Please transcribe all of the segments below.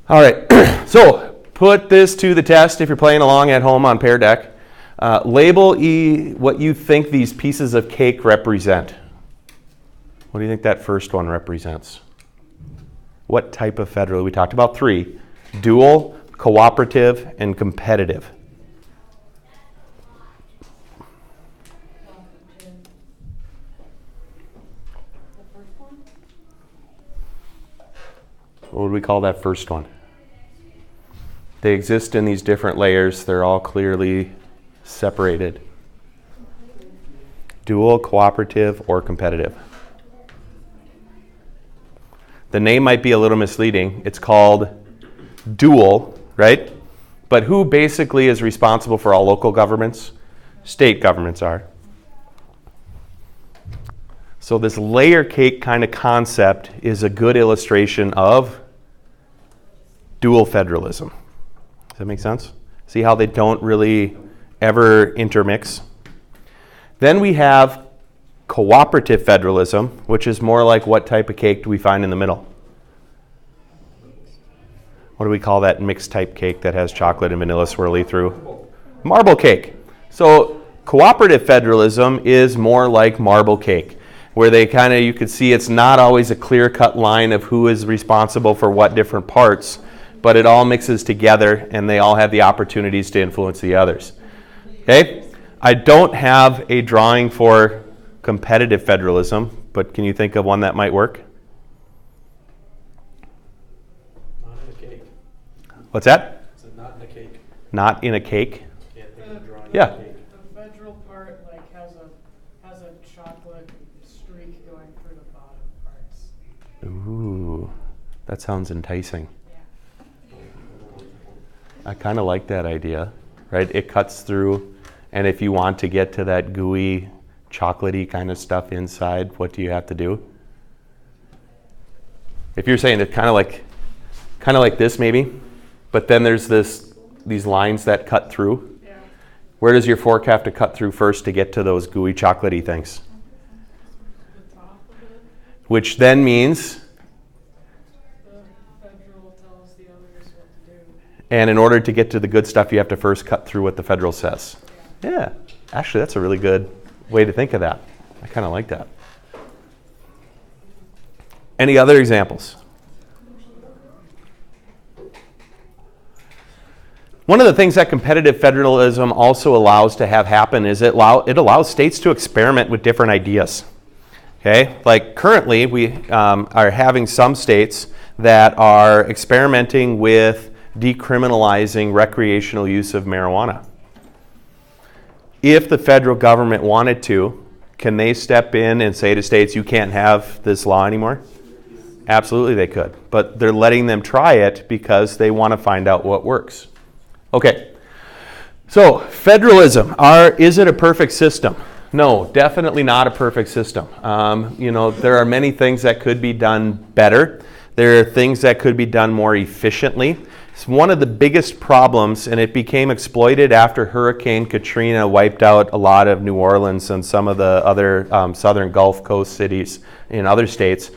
All right, so put this to the test if you're playing along at home on Pear Deck. Label what you think these pieces of cake represent. What do you think that first one represents? What type of federal? We talked about three: dual, cooperative, and competitive. What would we call that first one? They exist in these different layers. They're all clearly separated. Dual, cooperative, or competitive. The name might be a little misleading. It's called dual, right? But who basically is responsible for all local governments? State governments are. So this layer cake kind of concept is a good illustration of dual federalism. Does that make sense? See how they don't really ever intermix? Then we have cooperative federalism, which is more like what type of cake do we find in the middle? What do we call that mixed type cake that has chocolate and vanilla swirly through? Marble cake. So cooperative federalism is more like marble cake, where they kind of, you could see it's not always a clear-cut line of who is responsible for what different parts, but it all mixes together and they all have the opportunities to influence the others. Okay? I don't have a drawing for competitive federalism, but can you think of one that might work? Not in a cake. What's that? It's not in a cake. Not in a cake? Can't think of a drawing Yeah. in a cake. The federal part has a chocolate streak going through the bottom parts. Ooh, that sounds enticing. Yeah. I kind of like that idea, right? It cuts through, and if you want to get to that gooey, chocolatey kind of stuff inside, what do you have to do? If you're saying it's kind of like this maybe, but then there's these lines that cut through. Yeah. Where does your fork have to cut through first to get to those gooey, chocolatey things? The top of it, Which then means, the federal tells the others what to do. and in order to get to the good stuff, you have to first cut through what the federal says. Yeah, actually, that's a really good way to think of that. I kind of like that. Any other examples? One of the things that competitive federalism also allows to have happen is it allows states to experiment with different ideas. Okay, like currently we are having some states that are experimenting with decriminalizing recreational use of marijuana. If the federal government wanted to, can they step in and say to states, you can't have this law anymore? Absolutely they could, but they're letting them try it because they want to find out what works. Okay, so federalism, is it a perfect system? No, definitely not a perfect system. There are many things that could be done better. There are things that could be done more efficiently. It's one of the biggest problems, and it became exploited after Hurricane Katrina wiped out a lot of New Orleans and some of the other southern Gulf Coast cities in other states,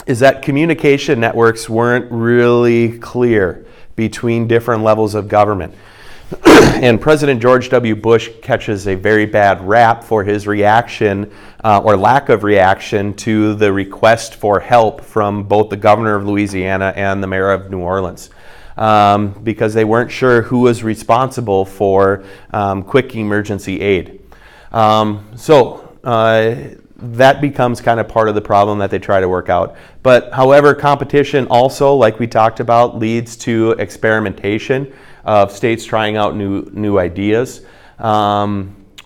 is that communication networks weren't really clear between different levels of government. And President George W. Bush catches a very bad rap for his reaction or lack of reaction to the request for help from both the governor of Louisiana and the mayor of New Orleans, because they weren't sure who was responsible for quick emergency aid. That becomes kind of part of the problem that they try to work out. But however, competition also, like we talked about, leads to experimentation of states trying out new ideas.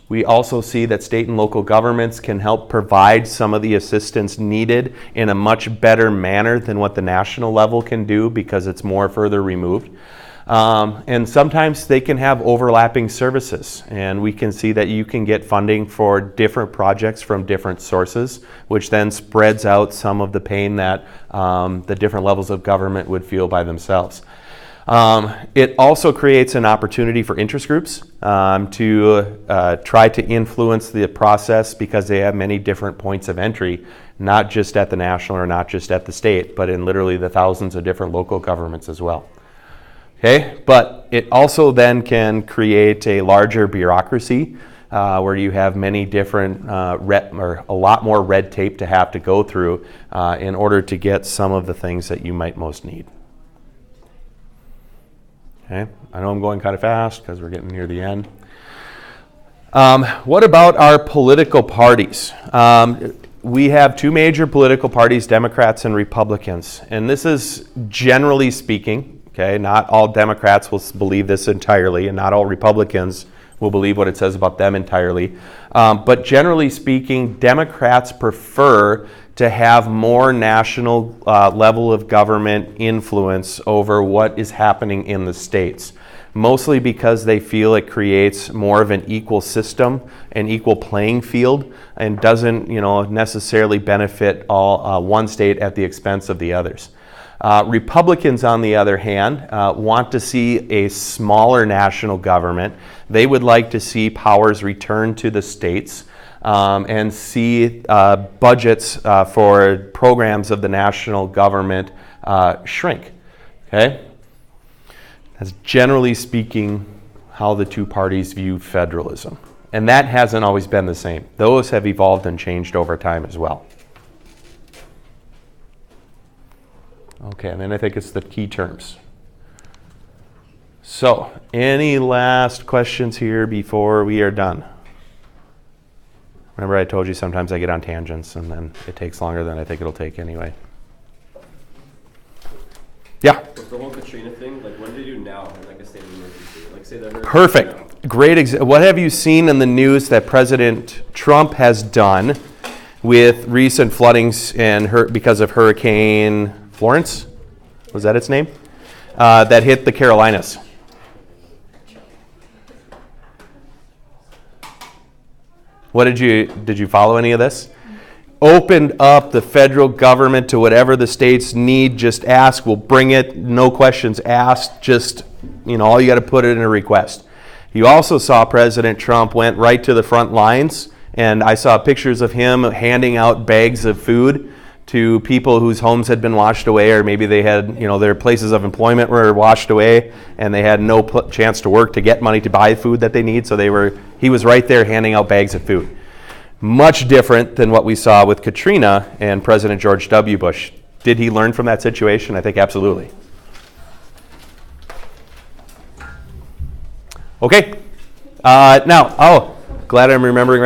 We also see that state and local governments can help provide some of the assistance needed in a much better manner than what the national level can do because it's more further removed. And sometimes they can have overlapping services, and we can see that you can get funding for different projects from different sources, which then spreads out some of the pain that the different levels of government would feel by themselves. It also creates an opportunity for interest groups to try to influence the process because they have many different points of entry not just at the national or not just at the state, but in literally the thousands of different local governments as well. Okay, but it also then can create a larger bureaucracy where you have many different, or a lot more red tape to have to go through in order to get some of the things that you might most need. Okay, I know I'm going kind of fast because we're getting near the end. What about our political parties? We have two major political parties, Democrats and Republicans, and this is generally speaking. Okay, not all Democrats will believe this entirely, and not all Republicans will believe what it says about them entirely. But generally speaking, Democrats prefer to have more national level of government influence over what is happening in the states, mostly because they feel it creates more of an equal system, an equal playing field, and doesn't, necessarily benefit all one state at the expense of the others. Republicans, on the other hand, want to see a smaller national government. They would like to see powers returned to the states and see budgets for programs of the national government shrink. Okay? That's generally speaking how the two parties view federalism. And that hasn't always been the same. Those have evolved and changed over time as well. Okay, and then I think it's the key terms. So, any last questions here before we are done? Remember I told you sometimes I get on tangents and then it takes longer than I think it'll take anyway. Yeah? With the whole Katrina thing, like what do they do now in like a state of emergency? Like say that Perfect. Great. What have you seen in the news that President Trump has done with recent floodings and because of Hurricane Florence? Was that its name? That hit the Carolinas. What did you follow any of this? Opened up the federal government to whatever the states need. Just ask, we'll bring it. No questions asked. Just, all you got to put it in a request. You also saw President Trump went right to the front lines, and I saw pictures of him handing out bags of food to people whose homes had been washed away, or maybe they had, their places of employment were washed away, and they had no chance to work to get money to buy food that they need. So he was right there handing out bags of food. Much different than what we saw with Katrina and President George W. Bush. Did he learn from that situation? I think absolutely. Okay. Now, glad I'm remembering.